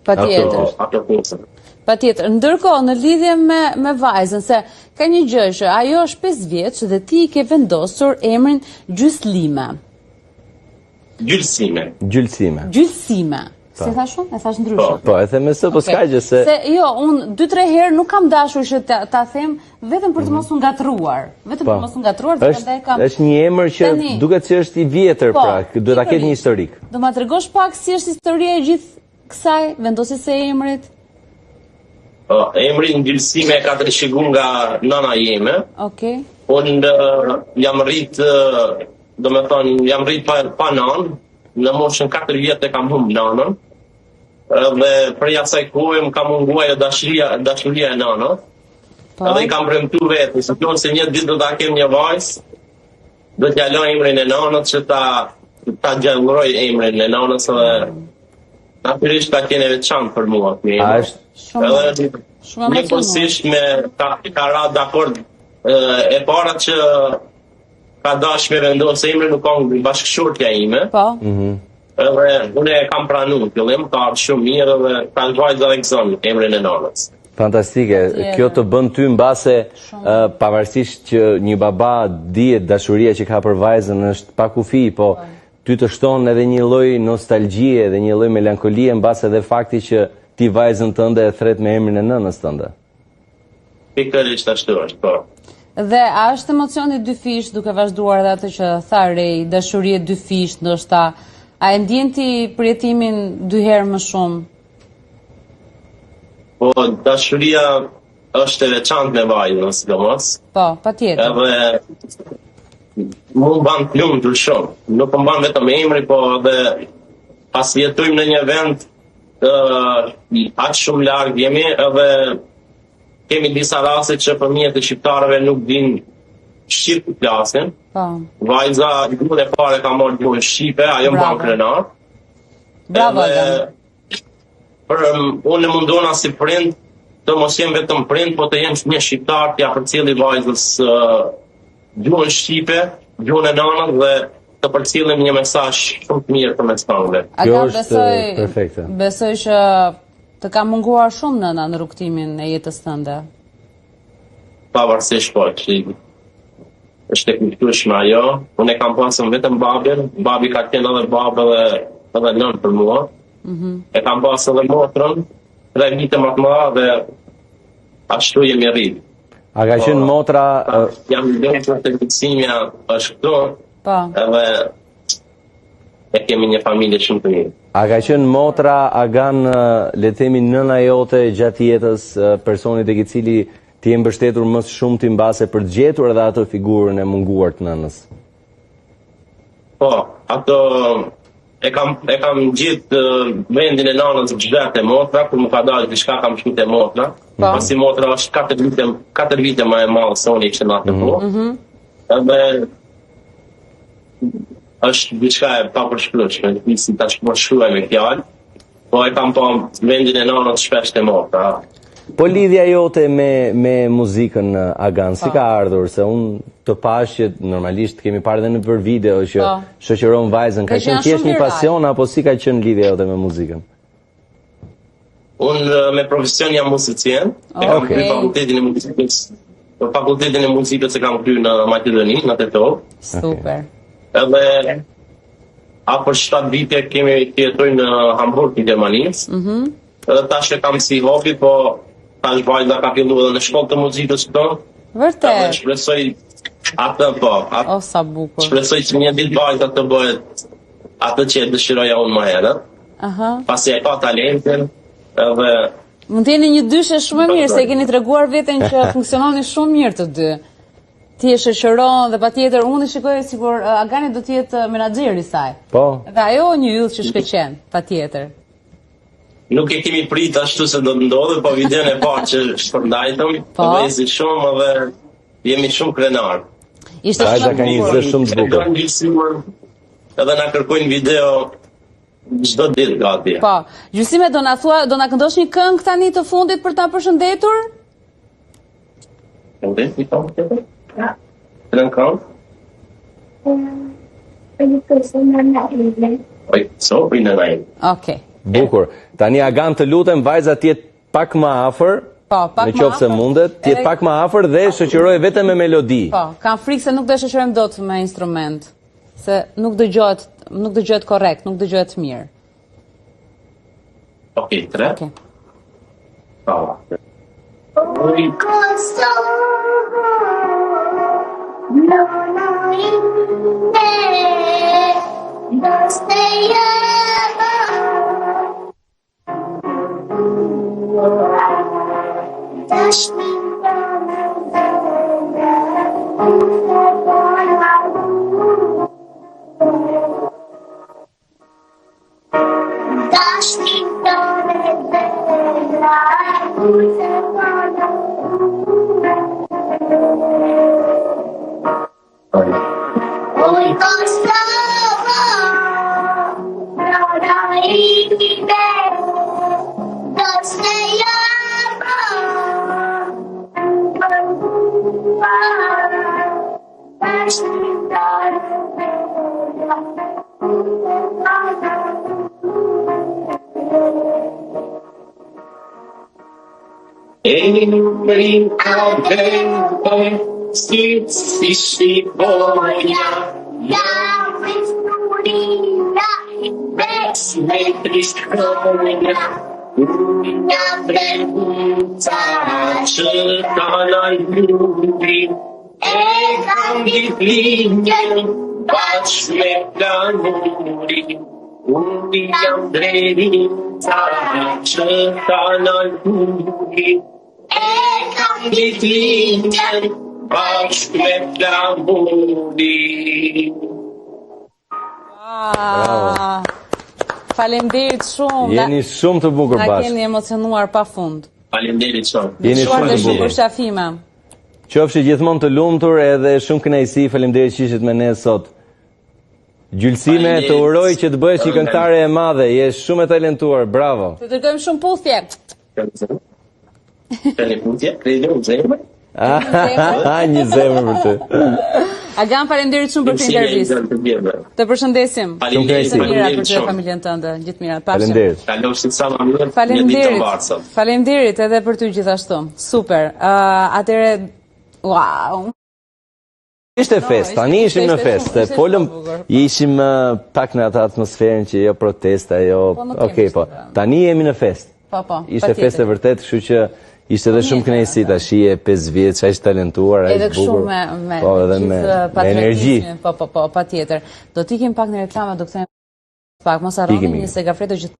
Patjetër. Patjetër. Ndërkohë, në lidhje me vajzën, se ka një gjë që ajo është 5 vjeç dhe ti i ke vendosur emrin Gjyslime. Gjylsime. Si thash unë? E thash ndryshe. Po, e them se po s'ka gjë se... Se jo, unë 2-3 herë nuk kam dashur që ta them vetëm për të mos u ngatruar. Është një emër që duket që është i vjetër pra, duhet ta ketë një historik. Do ma tregosh pak si është historia e gjithë kësaj vendosjes së emrit? Emri Gjylsime ka të shegu nga nana jeme. Unë jam rrit, do me thonë, jam rrit pa nanë, në moshën 4 vjetë e kam humbë nanën, dhe për asaj kohë më ka munguar dashuria e nanës, edhe i kam premtu vetë, se një ditë do ta kem një vajzë, do t'ja lë emrin e nanës që ta gjallëroj emrin e nanës, dhe natyrisht ta kene veçantë për mua. Një përsisht me ka ra dakord e para që ka dash me vendosë emrin nuk ka bashkëshortja ime. Edhe unë e kam pranu, fillim, ka ardhur shumë mirë dhe ka vajza dhe gëzon emrin e nanës. Fantastike. Kjo të bën ty mbase pavarësisht që një baba dihet dashuria që ka për vajzën është pa kufi, po ty të shton edhe një lloj nostalgjie dhe një lloj melankolie mbase edhe fakti që ti vajzën tënde e thret me emrin e nënës tënde. Pikërisht ashtu është, po. Dhe a është emocioni dyfisht duke vazhduar edhe atë që tha Rej, dashurie dyfisht, ndoshta a e ndjen ti përjetimin 2 herë më shumë? Po, dashuria është e veçantë me vajzën, sidomos. Po, patjetër. Edhe mu ban plumtur shumë. Nuk më ban vetëm emri, po edhe pas jetojmë në një vend aq shumë larg jemi, edhe kemi disa raste që fëmijët e shqiptarëve nuk din shqip të flasin. Vajza gjuhën e pare ka marrë gjuhën shqipe, ajo më ban krenar. Bravo, unë mundona si prind të mos jem vetëm prind, po të jem një shqiptar t'ja përcjelli vajzës gjuhën shqipe, gjuhën e nanës dhe të përcjellim një mesazh shumë të mirë për mes tënde. Kjo është perfekte. Besoj që të ka munguar shumë nëna në rrugtimin e jetës tënde. Pavarësisht po, është e kuptueshme ajo. Unë e kam pasur vetëm babën, babi ka qenë edhe babë edhe nën për mua. E kam pasur edhe motrën, 3 vite më të mëdha dhe ashtu jemi rritë. A ka qenë motra... Jam lëndur të gjysimja është këtu, edhe e kemi një familje shumë të mirë. A ka qenë motra, a kanë, le të themi, nëna jote gjatë jetës personit e cili ti e mbështetur më shumë ti mbase për të gjetur edhe ato figurën e munguar të nënës? Po, ato e kam gjetë vendin e nanës gjdet e motra, kur më ka dalë diçka kam shkut e motra. Pasi motra është 4 vite më e madhe se unë që në atë po. Edhe është diçka e papërshpërshme, si ta shkruaj me fjalë, po e kam pa vendin e nanës shpesh të motra. Po lidhja jote me muzikën, Agan, si ka ardhur? Se unë të pash që normalisht kemi parë dhe në për video që shoqëron vajzën. Ka qenë thjesht një pasion apo si ka qenë lidhja jote me muzikën? Unë me profesion jam muzicien. E kam kryer fakultetin e muzikës e kam kryer në Maqedoni, në Tetov. Super. Edhe afër 7 vite kemi jetojnë në Hamburg, në Gjermanisë. Edhe tash e kam si hobi, po tash vajza ka filluar edhe në shkollë të muzikës këto. Vërtet. Shpresoj atë po. O sa bukur. Shpresoj që një ditë vajza të bëhet atë që e dëshiroja unë më herët. Pasi e ka talentin, edhe mund të jeni një dyshe shumë e mirë, se keni treguar veten që funksiononi shumë mirë të dy. Ti e shoqëron dhe patjetër unë shikoj sikur Agani do të jetë menaxheri i saj. Po. Dhe ajo një yll që shkëlqen, patjetër. Nuk e kemi prit ashtu se do të ndodhe, po videon e parë që shpërndajtëm, vëzi shumë dhe jemi shumë krenar. Ishte shumë të bukur. Edhe na kërkojnë video çdo ditë gati. Po, Gjysime do na këndosh një këngë tani të fundit për ta përshëndetur? Këngë? Në këngë? Oj, so, për në najmë. Okej. Bukur. Tani Agan të lutem vajza të jetë pak më afër. Po, pak në qoftë se mundet, të jetë pak më afër dhe shoqëroj vetëm me melodi. Po, kam frikë se nuk do shoqërojmë dot me instrument, se nuk dëgjohet korrekt, nuk dëgjohet mirë. Okej, 3. Okej. Po. Emrin adem, si shqipoja, javës turina, veç me trishtroja, nga vreguca që kanaj lurin, e kam ditlinjen, bashkë me planurin, unë jam drevica që kanaj lurin, e kam ditlinjen, bashkë me planurin. Faleminderit shumë. Jeni shumë të bukur bashkë. Na keni emocionuar pafund. Faleminderit shumë. Jeni shumë të bukur. Shafima. Qofshi gjithmonë të lumtur edhe shumë kënaqësi. Faleminderit që ishit me ne sot. Gjylsime, të uroj që të bëhesh një këngëtare e madhe. Je shumë e talentuar. Bravo. Të dërgojmë shumë puthje. Një zemër për të. Agan, faleminderit shumë për këtë intervistë. Të përshëndesim. Faleminderit për familjen tënde. Gjithë mirat. Faleminderit. Kalofshi sa më mirë. Faleminderit edhe për ty gjithashtu. Super. Atëre, wow. Ishte fest, tani ishim në fest. Folëm, ishim pak në atë atmosferën që jo protesta, jo. Okej, po. Tani jemi në fest. Po. Ishte fest e vërtet, kështu që ishte edhe shumë kënaqësi tash je 5 vjet, sa ishte talentuar, ai bukur. Edhe me energji. Po, patjetër. Do t'ikim pak në reklama, do kthehemi pak, mos harroni një segafreto gjithë